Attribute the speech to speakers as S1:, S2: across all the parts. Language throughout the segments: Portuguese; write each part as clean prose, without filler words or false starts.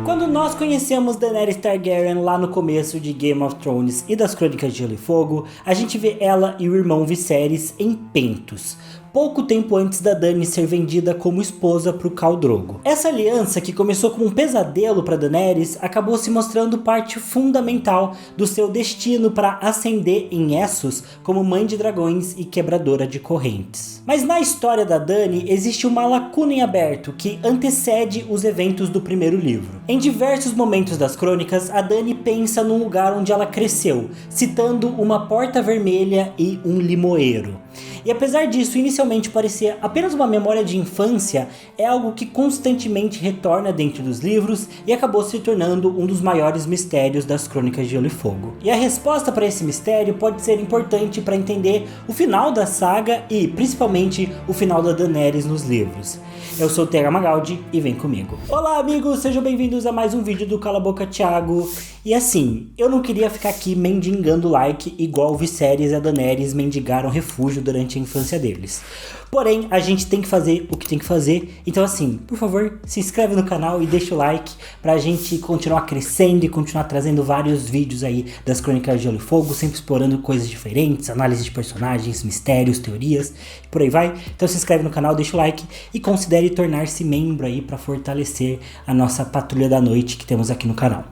S1: Quando nós conhecemos Daenerys Targaryen lá no começo de Game of Thrones e das Crônicas de Gelo e Fogo, a gente vê ela e o irmão Viserys em Pentos, pouco tempo antes da Dany ser vendida como esposa para o Khal Drogo. Essa aliança, que começou como um pesadelo para Daenerys, acabou se mostrando parte fundamental do seu destino para ascender em Essos como mãe de dragões e quebradora de correntes. Mas na história da Dany existe uma lacuna em aberto que antecede os eventos do primeiro livro. Em diversos momentos das crônicas, a Dany pensa num lugar onde ela cresceu, citando uma porta vermelha e um limoeiro. E apesar disso inicialmente parecer apenas uma memória de infância, é algo que constantemente retorna dentro dos livros e acabou se tornando um dos maiores mistérios das Crônicas de Gelo e Fogo. E a resposta para esse mistério pode ser importante para entender o final da saga e principalmente o final da Daenerys nos livros. Eu sou o TH Magaldi e vem comigo. Olá amigos, sejam bem-vindos a mais um vídeo do Cala a Boca Thiago. E assim, eu não queria ficar aqui mendigando like igual o Viserys e a Daenerys mendigaram refúgio durante a infância deles. Porém, a gente tem que fazer o que tem que fazer. Então assim, por favor, se inscreve no canal e deixa o like pra gente continuar crescendo e continuar trazendo vários vídeos aí das Crônicas de Gelo e Fogo, sempre explorando coisas diferentes, análise de personagens, mistérios, teorias, por aí vai. Então se inscreve no canal, deixa o like e considere tornar-se membro aí pra fortalecer a nossa patrulha da noite que temos aqui no canal.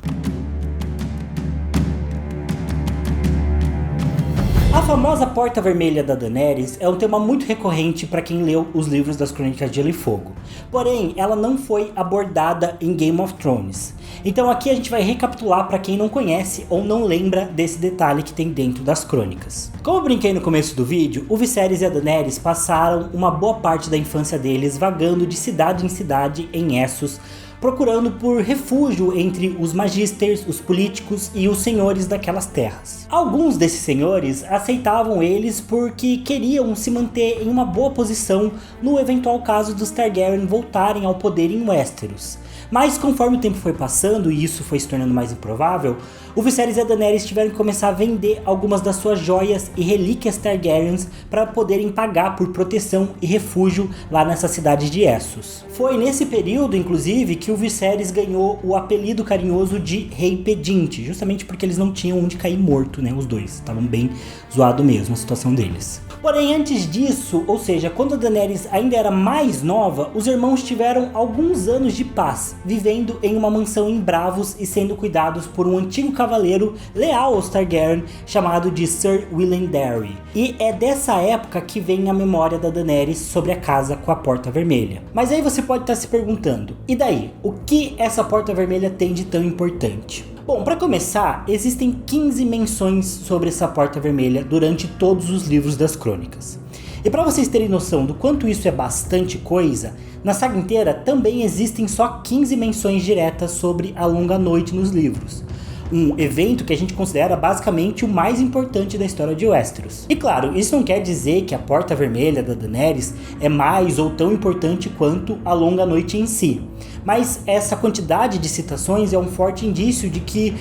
S1: A famosa Porta Vermelha da Daenerys é um tema muito recorrente para quem leu os livros das Crônicas de Gelo e Fogo. Porém, ela não foi abordada em Game of Thrones. Então aqui a gente vai recapitular para quem não conhece ou não lembra desse detalhe que tem dentro das crônicas. Como eu brinquei no começo do vídeo, o Viserys e a Daenerys passaram uma boa parte da infância deles vagando de cidade em cidade em Essos, procurando por refúgio entre os magisters, os políticos e os senhores daquelas terras. Alguns desses senhores aceitavam eles porque queriam se manter em uma boa posição no eventual caso dos Targaryen voltarem ao poder em Westeros. Mas conforme o tempo foi passando e isso foi se tornando mais improvável, o Viserys e a Daenerys tiveram que começar a vender algumas das suas joias e relíquias Targaryens para poderem pagar por proteção e refúgio lá nessa cidade de Essos. Foi nesse período, inclusive, que o Viserys ganhou o apelido carinhoso de Rei Pedinte, justamente porque eles não tinham onde cair morto, né? Os dois estavam bem zoado mesmo a situação deles. Porém, antes disso, ou seja, quando a Daenerys ainda era mais nova, os irmãos tiveram alguns anos de paz, vivendo em uma mansão em Bravos e sendo cuidados por um antigo cavaleiro leal aos Targaryen chamado de Sir Willem Darry. E é dessa época que vem a memória da Daenerys sobre a casa com a Porta Vermelha. Mas aí você pode estar se perguntando, e daí? O que essa Porta Vermelha tem de tão importante? Bom, para começar, existem 15 menções sobre essa Porta Vermelha durante todos os livros das crônicas. E para vocês terem noção do quanto isso é bastante coisa, na saga inteira também existem só 15 menções diretas sobre a Longa Noite nos livros. Um evento que a gente considera basicamente o mais importante da história de Westeros. E claro, isso não quer dizer que a Porta Vermelha da Daenerys é mais ou tão importante quanto a Longa Noite em si. Mas essa quantidade de citações é um forte indício de que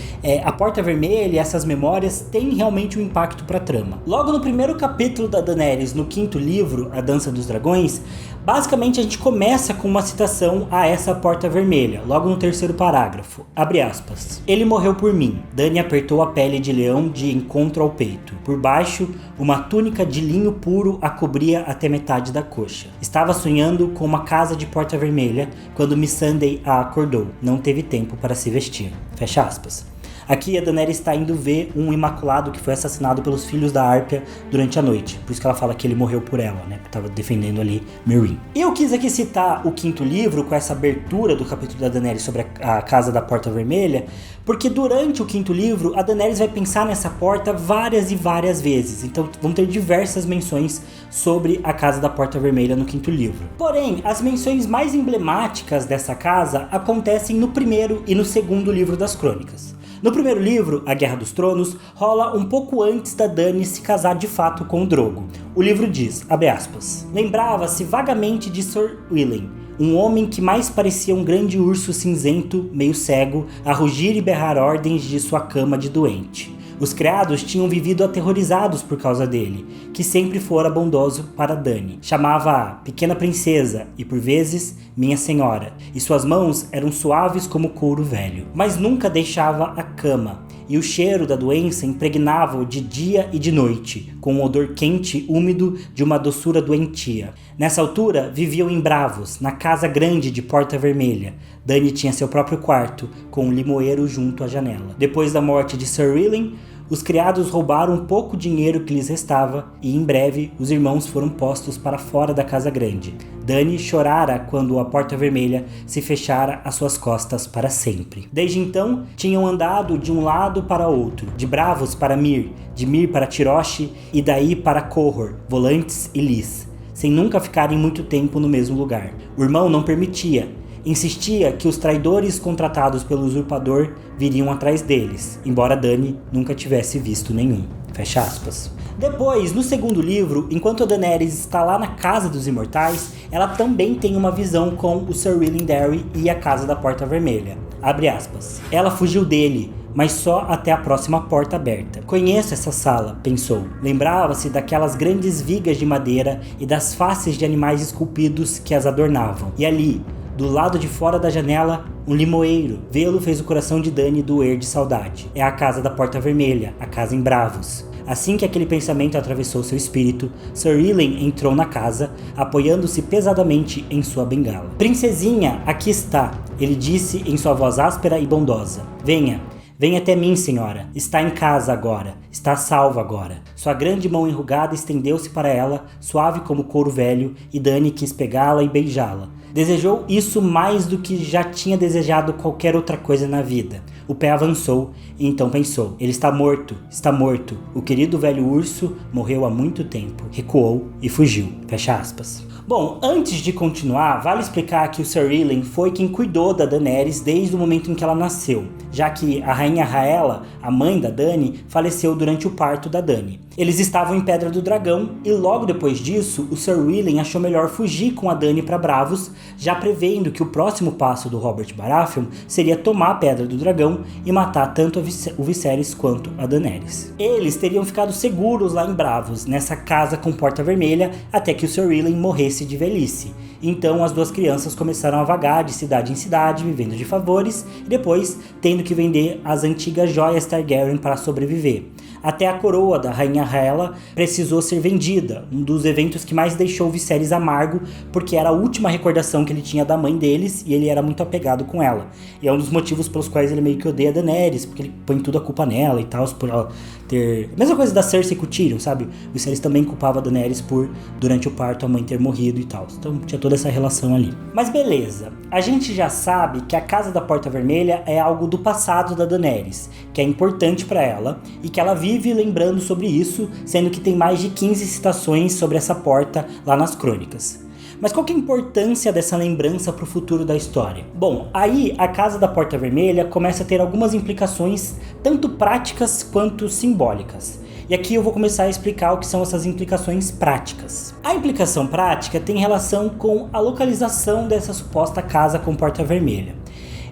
S1: a Porta Vermelha e essas memórias têm realmente um impacto para a trama. Logo no primeiro capítulo da Daenerys, no 5º livro, A Dança dos Dragões, basicamente a gente começa com uma citação a essa Porta Vermelha, logo no 3º parágrafo, abre aspas. Ele morreu por mim, Dany apertou a pele de leão de encontro ao peito. Por baixo, uma túnica de linho puro a cobria até metade da coxa. Estava sonhando com uma casa de Porta Vermelha quando Missandei a acordou. Não teve tempo para se vestir. Fecha aspas. Aqui a Daenerys está indo ver um Imaculado que foi assassinado pelos filhos da Árpia durante a noite. Por isso que ela fala que ele morreu por ela, né? Porque estava defendendo ali Meereen. E eu quis aqui citar o 5º livro com essa abertura do capítulo da Daenerys sobre a Casa da Porta Vermelha, porque durante o 5º livro a Daenerys vai pensar nessa porta várias e várias vezes. Então vão ter diversas menções sobre a Casa da Porta Vermelha no 5º livro. Porém, as menções mais emblemáticas dessa casa acontecem no 1º e no 2º livro das Crônicas. No primeiro livro, A Guerra dos Tronos, rola um pouco antes da Dany se casar de fato com o Drogo. O livro diz, abre aspas, lembrava-se vagamente de Sir Willem, um homem que mais parecia um grande urso cinzento, meio cego, a rugir e berrar ordens de sua cama de doente. Os criados tinham vivido aterrorizados por causa dele, que sempre fora bondoso para Dany. Chamava-a pequena princesa e, por vezes, minha senhora, e suas mãos eram suaves como couro velho. Mas nunca deixava a cama, e o cheiro da doença impregnava-o de dia e de noite, com um odor quente e úmido de uma doçura doentia. Nessa altura, viviam em Bravos, na casa grande de Porta Vermelha. Dany tinha seu próprio quarto, com um limoeiro junto à janela. Depois da morte de Sir Willem, os criados roubaram um pouco dinheiro que lhes restava e, em breve, os irmãos foram postos para fora da casa grande. Dany chorara quando a Porta Vermelha se fechara às suas costas para sempre. Desde então, tinham andado de um lado para outro, de Bravos para Myr, de Myr para Tyrosh e daí para Qohor, Volantis e Lys, sem nunca ficarem muito tempo no mesmo lugar. O irmão não permitia. Insistia que os traidores contratados pelo usurpador viriam atrás deles, embora Dany nunca tivesse visto nenhum. Fecha aspas. Depois, no segundo livro, enquanto a Daenerys está lá na Casa dos Imortais, ela também tem uma visão com o Sir Willem Darry e a Casa da Porta Vermelha. Abre aspas. Ela fugiu dele, mas só até a próxima porta aberta. Conheço essa sala, pensou. Lembrava-se daquelas grandes vigas de madeira e das faces de animais esculpidos que as adornavam. E ali, do lado de fora da janela, um limoeiro. Vê-lo fez o coração de Dany doer de saudade. É a casa da Porta Vermelha, a casa em Bravos. Assim que aquele pensamento atravessou seu espírito, Sir Willem entrou na casa, apoiando-se pesadamente em sua bengala. Princesinha, aqui está, ele disse em sua voz áspera e bondosa. Venha. Venha até mim, senhora. Está em casa agora. Está salva agora. Sua grande mão enrugada estendeu-se para ela, suave como couro velho, e Dany quis pegá-la e beijá-la. Desejou isso mais do que já tinha desejado qualquer outra coisa na vida. O pé avançou e então pensou: ele está morto, está morto. O querido velho urso morreu há muito tempo. Recuou e fugiu. Fecha aspas. Bom, antes de continuar, vale explicar que o Sir Willem foi quem cuidou da Daenerys desde o momento em que ela nasceu, já que a rainha Rhaella, a mãe da Dany, faleceu durante o parto da Dany. Eles estavam em Pedra do Dragão e logo depois disso, o Sir Willem achou melhor fugir com a Dany para Bravos, já prevendo que o próximo passo do Robert Baratheon seria tomar a Pedra do Dragão e matar tanto o Viserys quanto a Daenerys. Eles teriam ficado seguros lá em Bravos, nessa casa com porta vermelha, até que o Sir Willem morresse de velhice. Então as duas crianças começaram a vagar de cidade em cidade, vivendo de favores, e depois tendo que vender as antigas joias Targaryen para sobreviver. Até a coroa da rainha Rhaella precisou ser vendida, um dos eventos que mais deixou Viserys amargo, porque era a última recordação que ele tinha da mãe deles e ele era muito apegado com ela. E é um dos motivos pelos quais ele meio que odeia a Daenerys, porque ele põe tudo a culpa nela e tal, por ela ter... Mesma coisa da Cersei com o Tyrion, sabe? O Viserys também culpava a Daenerys por, durante o parto, a mãe ter morrido e tal. Então tinha toda essa relação ali. Mas beleza, a gente já sabe que a Casa da Porta Vermelha é algo do passado da Daenerys, que é importante para ela e que ela vive lembrando sobre isso, sendo que tem mais de 15 citações sobre essa porta lá nas crônicas. Mas qual que é a importância dessa lembrança para o futuro da história? Bom, aí a Casa da Porta Vermelha começa a ter algumas implicações tanto práticas quanto simbólicas. E aqui eu vou começar a explicar o que são essas implicações práticas. A implicação prática tem relação com a localização dessa suposta casa com porta vermelha.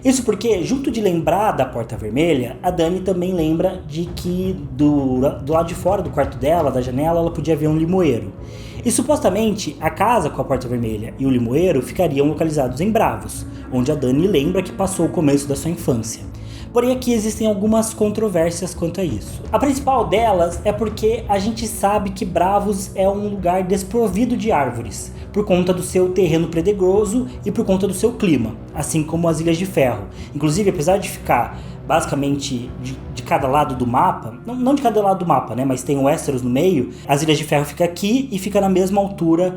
S1: Isso porque, junto de lembrar da Porta Vermelha, a Dany também lembra de que do lado de fora do quarto dela, da janela, ela podia ver um limoeiro. E supostamente, a casa com a Porta Vermelha e o limoeiro ficariam localizados em Bravos, onde a Dany lembra que passou o começo da sua infância. Porém aqui existem algumas controvérsias quanto a isso. A principal delas é porque a gente sabe que Bravos é um lugar desprovido de árvores, por conta do seu terreno pedregoso e por conta do seu clima, assim como as Ilhas de Ferro. Inclusive, apesar de ficar basicamente de cada lado do mapa, não de cada lado do mapa, né, mas tem o Westeros no meio, as Ilhas de Ferro fica aqui e fica na mesma altura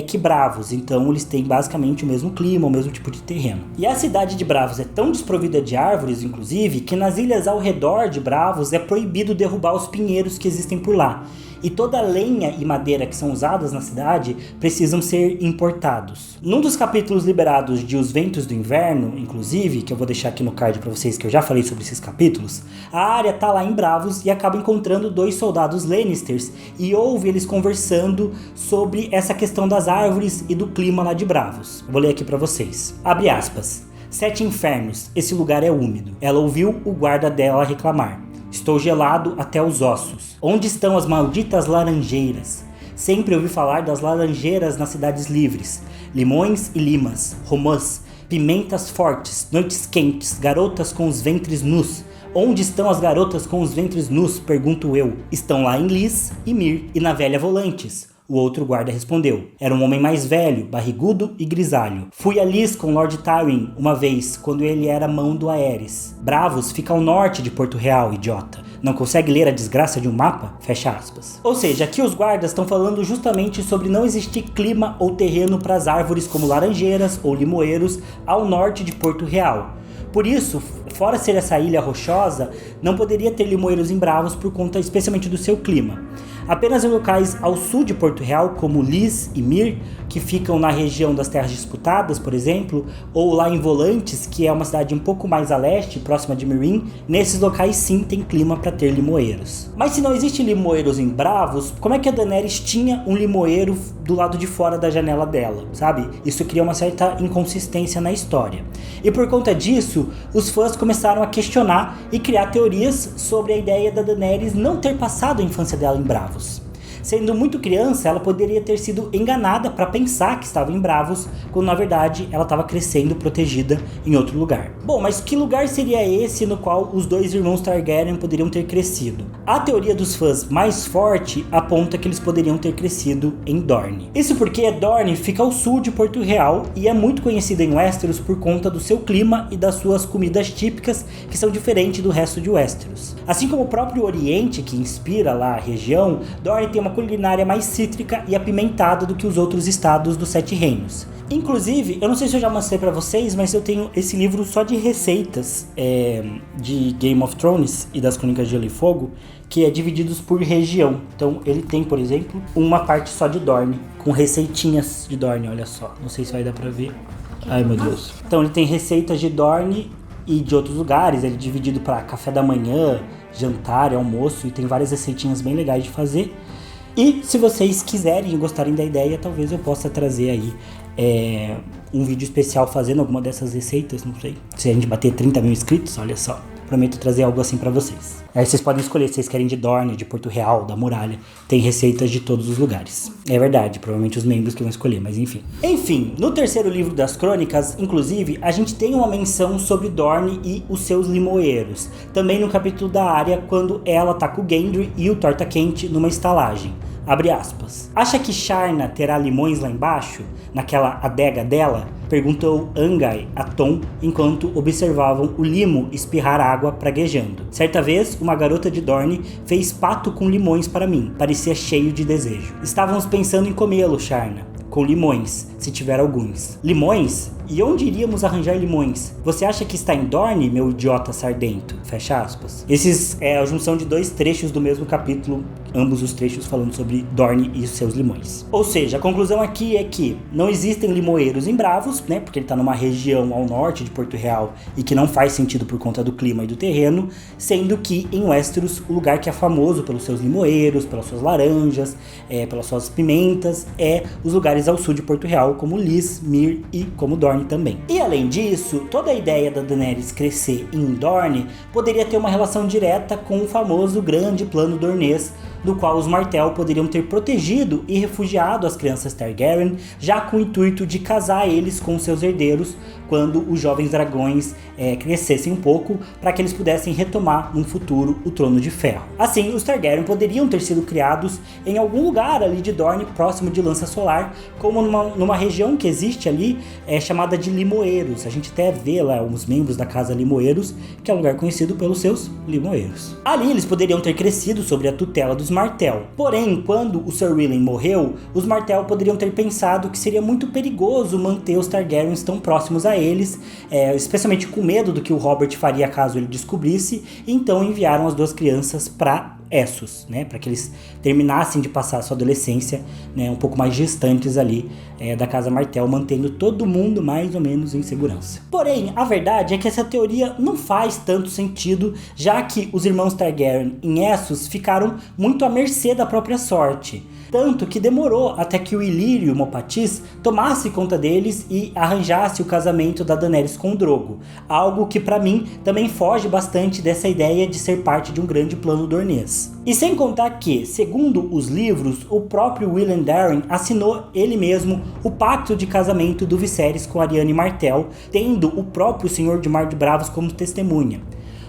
S1: que Bravos, então eles têm basicamente o mesmo clima, o mesmo tipo de terreno. E a cidade de Bravos é tão desprovida de árvores, inclusive, que nas ilhas ao redor de Bravos é proibido derrubar os pinheiros que existem por lá. E toda a lenha e madeira que são usadas na cidade precisam ser importados. Num dos capítulos liberados de Os Ventos do Inverno, inclusive, que eu vou deixar aqui no card para vocês, que eu já falei sobre esses capítulos, a Arya tá lá em Bravos e acaba encontrando 2 soldados Lannisters e ouve eles conversando sobre essa questão das árvores e do clima lá de Bravos. Vou ler aqui para vocês. Abre aspas. 7 infernos, esse lugar é úmido. Ela ouviu o guarda dela reclamar. Estou gelado até os ossos. Onde estão as malditas laranjeiras? Sempre ouvi falar das laranjeiras nas cidades livres. Limões e limas, romãs, pimentas fortes, noites quentes, garotas com os ventres nus. Onde estão as garotas com os ventres nus? Pergunto eu. Estão lá em Lis e Mir e na velha Volantes. O outro guarda respondeu. Era um homem mais velho, barrigudo e grisalho. Fui a Lis com Lord Tywin uma vez, quando ele era mão do Aerys. Bravos fica ao norte de Porto Real, idiota. Não consegue ler a desgraça de um mapa? Fecha aspas. Ou seja, aqui os guardas estão falando justamente sobre não existir clima ou terreno para as árvores como laranjeiras ou limoeiros ao norte de Porto Real. Por isso, fora ser essa ilha rochosa, não poderia ter limoeiros em Bravos por conta especialmente do seu clima. Apenas em locais ao sul de Porto Real, como Lis e Mir, que ficam na região das Terras Disputadas, por exemplo, ou lá em Volantes, que é uma cidade um pouco mais a leste, próxima de Meereen, nesses locais sim tem clima para ter limoeiros. Mas se não existe limoeiros em Bravos, como é que a Daenerys tinha um limoeiro do lado de fora da janela dela, sabe? Isso cria uma certa inconsistência na história. E por conta disso, os fãs começaram a questionar e criar teorias sobre a ideia da Daenerys não ter passado a infância dela em Bravos. Sendo muito criança, ela poderia ter sido enganada para pensar que estava em Bravos, quando na verdade ela estava crescendo protegida em outro lugar. Bom, mas que lugar seria esse no qual os dois irmãos Targaryen poderiam ter crescido? A teoria dos fãs mais forte aponta que eles poderiam ter crescido em Dorne. Isso porque Dorne fica ao sul de Porto Real e é muito conhecida em Westeros por conta do seu clima e das suas comidas típicas, que são diferentes do resto de Westeros. Assim como o próprio Oriente, que inspira lá a região, Dorne tem uma culinária mais cítrica e apimentada do que os outros estados dos Sete Reinos. Inclusive, eu não sei se eu já mostrei pra vocês, mas eu tenho esse livro só de receitas de Game of Thrones e das Crônicas de Gelo e Fogo, que é divididos por região. Então ele tem, por exemplo, uma parte só de Dorne, com receitinhas de Dorne, olha só. Não sei se vai dar pra ver. Ai, meu Deus. Então ele tem receitas de Dorne e de outros lugares, ele é dividido para café da manhã, jantar, almoço, e tem várias receitinhas bem legais de fazer. E se vocês quiserem e gostarem da ideia, talvez eu possa trazer aí um vídeo especial fazendo alguma dessas receitas, não sei. Se a gente bater 30 mil inscritos, olha só. Prometo trazer algo assim pra vocês. Aí vocês podem escolher se vocês querem de Dorne, de Porto Real, da Muralha. Tem receitas de todos os lugares. É verdade, provavelmente os membros que vão escolher, mas enfim. Enfim, no terceiro livro das Crônicas, inclusive, a gente tem uma menção sobre Dorne e os seus limoeiros. Também no capítulo da Arya, quando ela tá com o Gendry e o Torta Quente numa estalagem. Abre aspas. Acha que Sharna terá limões lá embaixo, naquela adega dela? Perguntou Angai a Tom enquanto observavam o limo espirrar água praguejando. Certa vez, uma garota de Dorne fez pato com limões para mim. Parecia cheio de desejo. Estávamos pensando em comê-lo, Sharna. Com limões, se tiver alguns. Limões? E onde iríamos arranjar limões? Você acha que está em Dorne, meu idiota sardento? Fecha aspas. Esses é a junção de dois trechos do mesmo capítulo, ambos os trechos falando sobre Dorne e os seus limões. Ou seja, a conclusão aqui é que não existem limoeiros em Bravos, né? Porque ele está numa região ao norte de Porto Real e que não faz sentido por conta do clima e do terreno, sendo que em Westeros, o lugar que é famoso pelos seus limoeiros, pelas suas laranjas, pelas suas pimentas, é os lugares ao sul de Porto Real, como Lis, Mir e como Dorne também. E além disso, toda a ideia da Daenerys crescer em Dorne poderia ter uma relação direta com o famoso grande plano dornês, do qual os Martell poderiam ter protegido e refugiado as crianças Targaryen, já com o intuito de casar eles com seus herdeiros quando os jovens dragões crescessem um pouco, para que eles pudessem retomar no futuro o Trono de Ferro. Assim, os Targaryen poderiam ter sido criados em algum lugar ali de Dorne, próximo de Lança Solar, como numa região que existe ali, chamada de Limoeiros. A gente até vê lá uns membros da casa Limoeiros, que é um lugar conhecido pelos seus limoeiros. Ali eles poderiam ter crescido sob a tutela dos Martell. Porém, quando o Sir William morreu, os Martell poderiam ter pensado que seria muito perigoso manter os Targaryens tão próximos a eles, especialmente com medo do que o Robert faria caso ele descobrisse, e então enviaram as duas crianças para Essos, né, para que eles terminassem de passar a sua adolescência, né, um pouco mais distantes ali da casa Martell, mantendo todo mundo mais ou menos em segurança. Porém, a verdade é que essa teoria não faz tanto sentido, já que os irmãos Targaryen em Essos ficaram muito à mercê da própria sorte. tanto que demorou até que o Ilírio Mopatis tomasse conta deles e arranjasse o casamento da Daenerys com o Drogo, algo que pra mim também foge bastante dessa ideia de ser parte de um grande plano dornês. E sem contar que, segundo os livros, o próprio Willem Darin assinou ele mesmo o pacto de casamento do Viserys com Arianne Martell, tendo o próprio Senhor de Mar de Bravos como testemunha.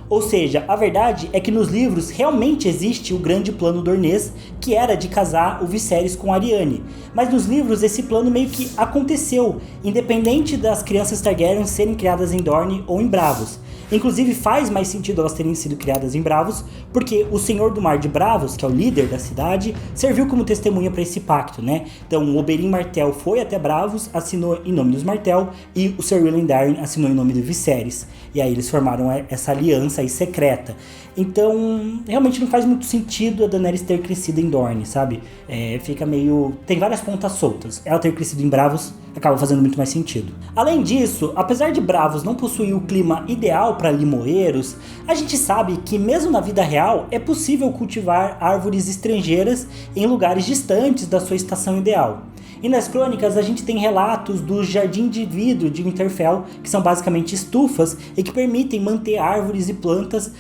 S1: Ou seja, a verdade é que nos livros realmente existe o grande plano dornês, que era de casar o Viserys com Arianne. Mas nos livros esse plano meio que aconteceu, independente das crianças Targaryen serem criadas em Dorne ou em Bravos. Inclusive faz mais sentido elas terem sido criadas em Bravos, porque o Senhor do Mar de Bravos, que é o líder da cidade, serviu como testemunha para esse pacto, né? Então o Oberyn Martell foi até Bravos, assinou em nome dos Martell, e o Sir Willem Darin assinou em nome do Viserys. E aí eles formaram essa aliança aí secreta. Então, realmente não faz muito sentido a Daenerys ter crescido em Dorne, sabe? Fica meio... tem várias pontas soltas. Ela ter crescido em Bravos acaba fazendo muito mais sentido. Além disso, apesar de Bravos não possuir o clima ideal para limoeiros, a gente sabe que mesmo na vida real é possível cultivar árvores estrangeiras em lugares distantes da sua estação ideal. E nas crônicas a gente tem relatos do jardim de vidro de Winterfell, que são basicamente estufas e que permitem manter árvores e plantas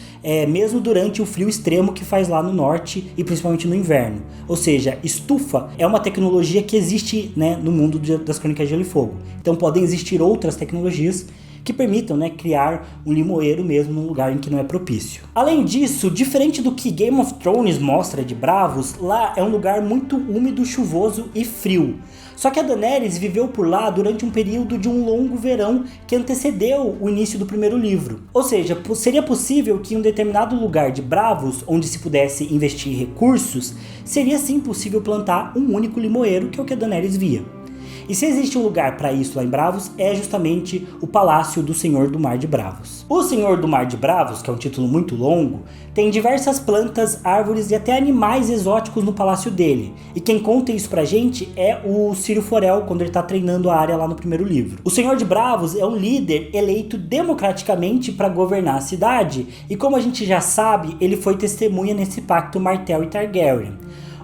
S1: mesmo durante o frio extremo que faz lá no norte e principalmente no inverno. Ou seja, estufa é uma tecnologia que existe, né, no mundo das Crônicas de Gelo e Fogo. Então podem existir outras tecnologias que permitam, né, criar um limoeiro mesmo num lugar em que não é propício. Além disso, diferente do que Game of Thrones mostra de Bravos, lá é um lugar muito úmido, chuvoso e frio. Só que a Daenerys viveu por lá durante um período de um longo verão que antecedeu o início do primeiro livro. Ou seja, seria possível que em um determinado lugar de Bravos, onde se pudesse investir recursos, seria sim possível plantar um único limoeiro, que é o que a Daenerys via. E se existe um lugar para isso lá em Bravos, é justamente o Palácio do Senhor do Mar de Bravos. O Senhor do Mar de Bravos, que é um título muito longo, tem diversas plantas, árvores e até animais exóticos no palácio dele. E quem conta isso pra gente é o Círio Forel, quando ele tá treinando a área lá no primeiro livro. O Senhor de Bravos é um líder eleito democraticamente para governar a cidade, e como a gente já sabe, ele foi testemunha nesse pacto Martell e Targaryen.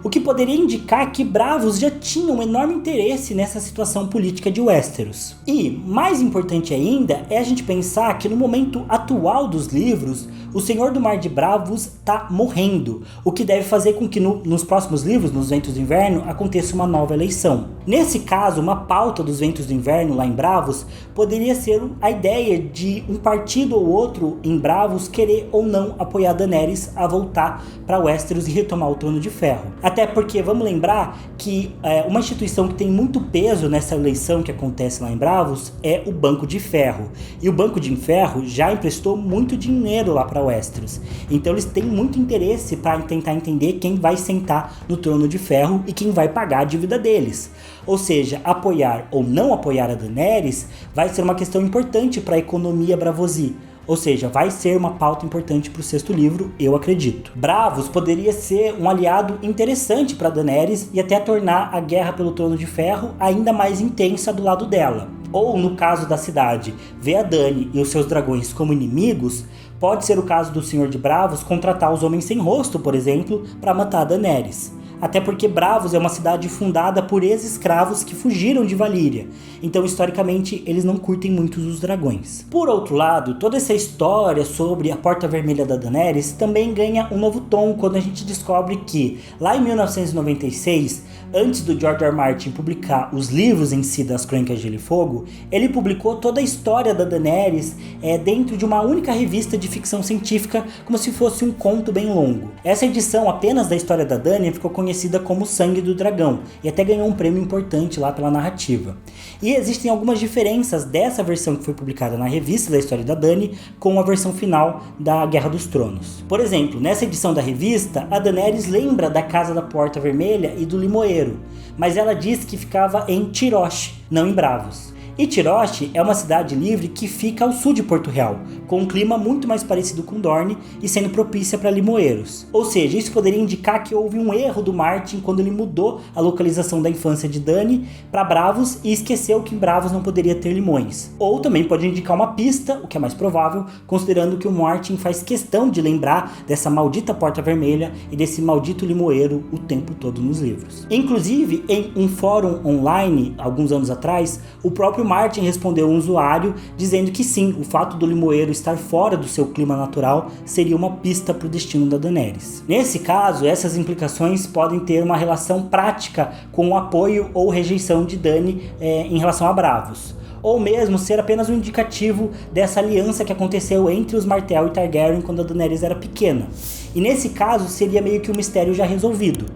S1: O que poderia indicar que Bravos já tinha um enorme interesse nessa situação política de Westeros. E, mais importante ainda, é a gente pensar que no momento atual dos livros, o Senhor do Mar de Bravos está morrendo, o que deve fazer com que nos próximos livros, nos Ventos do Inverno, aconteça uma nova eleição. Nesse caso, uma pauta dos Ventos do Inverno lá em Bravos poderia ser a ideia de um partido ou outro em Bravos querer ou não apoiar Daenerys a voltar para Westeros e retomar o Trono de Ferro. Até porque vamos lembrar que uma instituição que tem muito peso nessa eleição que acontece lá em Bravos é o Banco de Ferro. E o Banco de Ferro já emprestou muito dinheiro lá para Westeros. Então eles têm muito interesse para tentar entender quem vai sentar no Trono de Ferro e quem vai pagar a dívida deles. Ou seja, apoiar ou não apoiar a Daenerys vai ser uma questão importante para a economia Braavosi. Ou seja, vai ser uma pauta importante para o sexto livro, eu acredito. Bravos poderia ser um aliado interessante para Daenerys e até tornar a guerra pelo Trono de Ferro ainda mais intensa do lado dela. Ou, no caso da cidade, ver a Dany e os seus dragões como inimigos, pode ser o caso do Senhor de Bravos contratar os Homens Sem Rosto, por exemplo, para matar a Daenerys. Até porque Bravos é uma cidade fundada por ex-escravos que fugiram de Valíria. Então, historicamente, eles não curtem muito os dragões. Por outro lado, toda essa história sobre a Porta Vermelha da Daenerys também ganha um novo tom quando a gente descobre que, lá em 1996, antes do George R. R. Martin publicar os livros em si das Crônicas de Gelo e Fogo, ele publicou toda a história da Daenerys dentro de uma única revista de ficção científica, como se fosse um conto bem longo. Essa edição apenas da história da Dany ficou conhecida como Sangue do Dragão, e até ganhou um prêmio importante lá pela narrativa. E existem algumas diferenças dessa versão que foi publicada na revista da história da Dany com a versão final da Guerra dos Tronos. Por exemplo, nessa edição da revista, a Daenerys lembra da Casa da Porta Vermelha e do Limoeiro, mas ela diz que ficava em Tyrosh, não em Bravos. E Tiroche é uma cidade livre que fica ao sul de Porto Real, com um clima muito mais parecido com Dorne e sendo propícia para limoeiros. Ou seja, isso poderia indicar que houve um erro do Martin quando ele mudou a localização da infância de Dany para Bravos e esqueceu que em Bravos não poderia ter limões. Ou também pode indicar uma pista, o que é mais provável, considerando que o Martin faz questão de lembrar dessa maldita Porta Vermelha e desse maldito limoeiro o tempo todo nos livros. Inclusive, em um fórum online, alguns anos atrás, o próprio Martin respondeu a um usuário dizendo que sim, o fato do limoeiro estar fora do seu clima natural seria uma pista para o destino da Daenerys. Nesse caso, essas implicações podem ter uma relação prática com o apoio ou rejeição de Dany em relação a Bravos, ou mesmo ser apenas um indicativo dessa aliança que aconteceu entre os Martell e Targaryen quando a Daenerys era pequena. E nesse caso seria meio que um mistério já resolvido.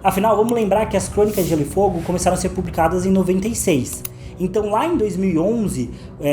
S1: Afinal, vamos lembrar que as Crônicas de Gelo e Fogo começaram a ser publicadas em 96. Então lá em 2011,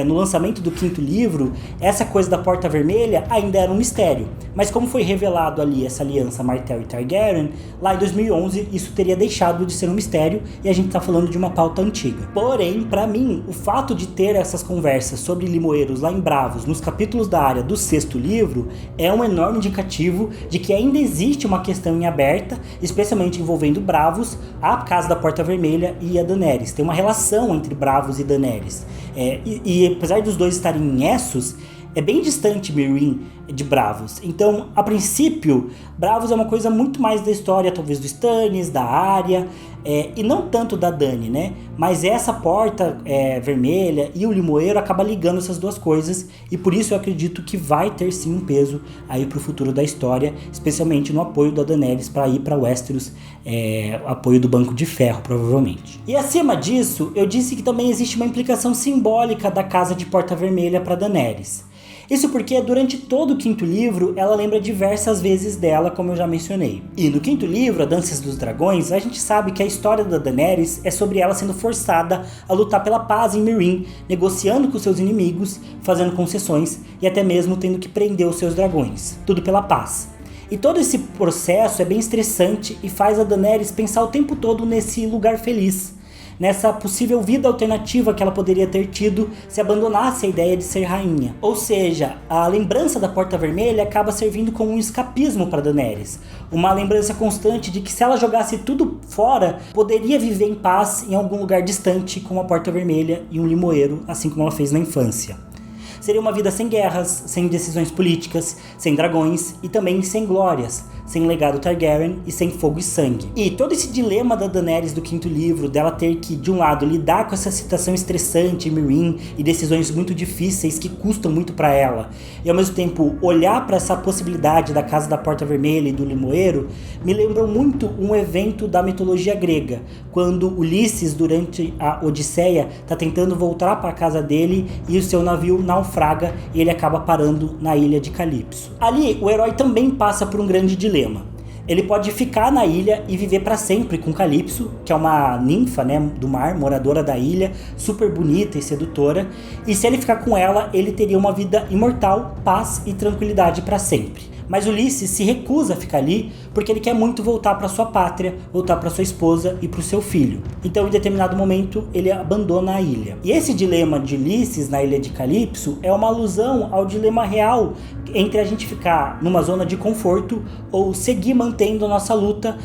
S1: no lançamento do 5º livro, essa coisa da Porta Vermelha ainda era um mistério. Mas como foi revelado ali essa aliança Martell e Targaryen, lá em 2011 isso teria deixado de ser um mistério e a gente tá falando de uma pauta antiga. Porém, pra mim, o fato de ter essas conversas sobre limoeiros lá em Bravos, nos capítulos da Arya do 6º livro, é um enorme indicativo de que ainda existe uma questão em aberta, especialmente envolvendo Bravos, a Casa da Porta Vermelha e a Daenerys. Tem uma relação entre Bravos e Daenerys. E apesar dos dois estarem em Essos, é bem distante Meereen de Bravos. Então, a princípio, Bravos é uma coisa muito mais da história, talvez do Stannis, da Arya, e não tanto da Dany, né? Mas essa Porta Vermelha e o limoeiro acaba ligando essas duas coisas, e por isso eu acredito que vai ter sim um peso aí pro futuro da história, especialmente no apoio da Daenerys para ir para Westeros, apoio do Banco de Ferro, provavelmente. E acima disso, eu disse que também existe uma implicação simbólica da Casa de Porta Vermelha para Daenerys. Isso porque durante todo o 5º livro ela lembra diversas vezes dela, como eu já mencionei. E no 5º livro, A Dança dos Dragões, a gente sabe que a história da Daenerys é sobre ela sendo forçada a lutar pela paz em Meereen, negociando com seus inimigos, fazendo concessões e até mesmo tendo que prender os seus dragões. Tudo pela paz. E todo esse processo é bem estressante e faz a Daenerys pensar o tempo todo nesse lugar feliz, nessa possível vida alternativa que ela poderia ter tido se abandonasse a ideia de ser rainha. Ou seja, a lembrança da Porta Vermelha acaba servindo como um escapismo para Daenerys. Uma lembrança constante de que se ela jogasse tudo fora, poderia viver em paz em algum lugar distante com a Porta Vermelha e um limoeiro, assim como ela fez na infância. Seria uma vida sem guerras, sem decisões políticas, sem dragões e também sem glórias, sem legado Targaryen e sem fogo e sangue. E todo esse dilema da Daenerys do 5º livro, dela ter que, de um lado, lidar com essa situação estressante em Meereen e decisões muito difíceis que custam muito para ela, e ao mesmo tempo olhar para essa possibilidade da Casa da Porta Vermelha e do limoeiro, me lembrou muito um evento da mitologia grega, quando Ulisses, durante a Odisseia, está tentando voltar para a casa dele e o seu navio naufraga e ele acaba parando na ilha de Calipso. Ali, o herói também passa por um grande dilema. Ele pode ficar na ilha e viver para sempre com Calipso, que é uma ninfa, né, do mar, moradora da ilha, super bonita e sedutora, e se ele ficar com ela, ele teria uma vida imortal, paz e tranquilidade para sempre. Mas Ulisses se recusa a ficar ali porque ele quer muito voltar para sua pátria, voltar para sua esposa e para o seu filho. Então, em determinado momento, ele abandona a ilha. E esse dilema de Ulisses na ilha de Calipso é uma alusão ao dilema real entre a gente ficar numa zona de conforto ou seguir mantendo a nossa luta,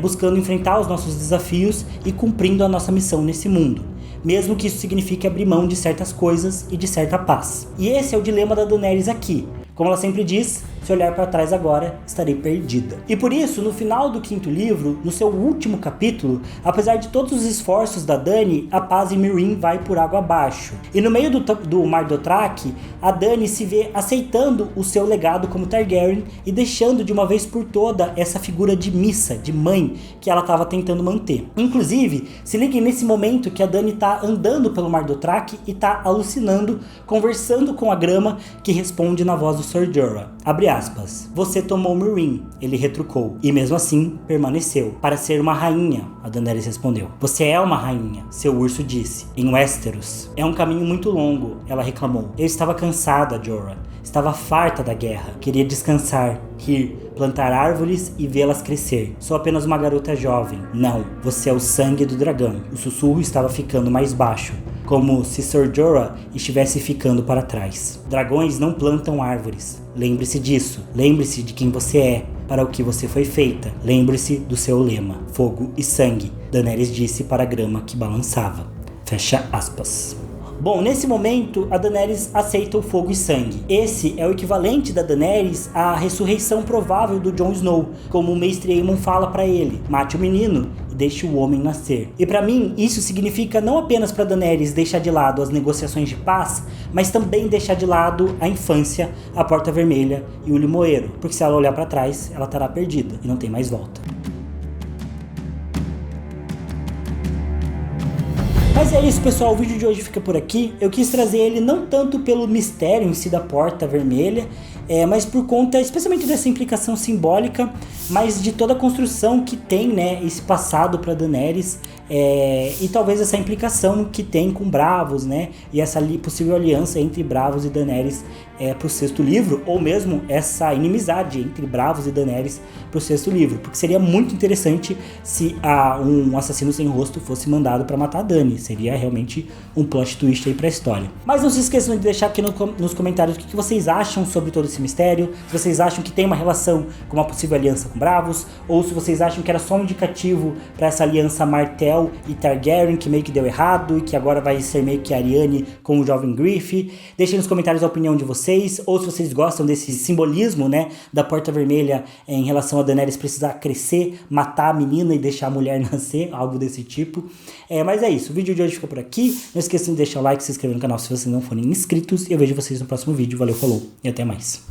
S1: buscando enfrentar os nossos desafios e cumprindo a nossa missão nesse mundo, mesmo que isso signifique abrir mão de certas coisas e de certa paz. E esse é o dilema da Daenerys aqui. Como ela sempre diz, se olhar para trás agora, estarei perdida. E por isso, no final do 5º livro, no seu último capítulo, apesar de todos os esforços da Dany, a paz em Meereen vai por água abaixo. E no meio do Mar Dothraki, a Dany se vê aceitando o seu legado como Targaryen e deixando de uma vez por toda essa figura de missa, de mãe, que ela estava tentando manter. Inclusive, se liguem nesse momento que a Dany está andando pelo Mar Dothraki e está alucinando, conversando com a grama que responde na voz do Ser Jorah. Abre aspas. Você tomou Meereen, ele retrucou, e mesmo assim permaneceu. Para ser uma rainha, a Daenerys respondeu. Você é uma rainha, seu urso disse, em Westeros. É um caminho muito longo, ela reclamou. Eu estava cansada, Jorah. Estava farta da guerra. Queria descansar, rir, plantar árvores e vê-las crescer. Sou apenas uma garota jovem. Não, você é o sangue do dragão. O sussurro estava ficando mais baixo. como se Ser Jorah estivesse ficando para trás. Dragões não plantam árvores. Lembre-se disso. Lembre-se de quem você é, para o que você foi feita. Lembre-se do seu lema, fogo e sangue, Daenerys disse para a grama que balançava. Fecha aspas. Bom, nesse momento, a Daenerys aceita o fogo e sangue. Esse é o equivalente da Daenerys à ressurreição provável do Jon Snow, como o mestre Aemon fala para ele: mate o menino e deixe o homem nascer. E para mim, isso significa não apenas para Daenerys deixar de lado as negociações de paz, mas também deixar de lado a infância, a Porta Vermelha e o Limoeiro, porque se ela olhar para trás, ela estará perdida e não tem mais volta. Mas é isso, pessoal, o vídeo de hoje fica por aqui. Eu quis trazer ele não tanto pelo mistério em si da Porta Vermelha, mas por conta especialmente dessa implicação simbólica, mas de toda a construção que tem, né, esse passado para Daenerys, e talvez essa implicação que tem com Braavos, né, e essa possível aliança entre Braavos e Daenerys para o 6º livro, ou mesmo essa inimizade entre Braavos e Daenerys para o 6º livro, porque seria muito interessante se um assassino sem rosto fosse mandado para matar a Dany. Seria realmente um plot twist aí para a história. Mas não se esqueçam de deixar aqui nos comentários o que vocês acham sobre todo esse mistério, se vocês acham que tem uma relação com uma possível aliança com Braavos, ou se vocês acham que era só um indicativo para essa aliança Martell e Targaryen que meio que deu errado e que agora vai ser meio que Arianne com o jovem Griff. Deixem nos comentários a opinião de vocês, ou se vocês gostam desse simbolismo, né, da Porta Vermelha em relação a Daenerys precisar crescer, matar a menina e deixar a mulher nascer, algo desse tipo. Mas é isso, o vídeo de hoje fica por aqui. Não esqueçam de deixar o like e se inscrever no canal se vocês não forem inscritos. E eu vejo vocês no próximo vídeo. Valeu, falou e até mais.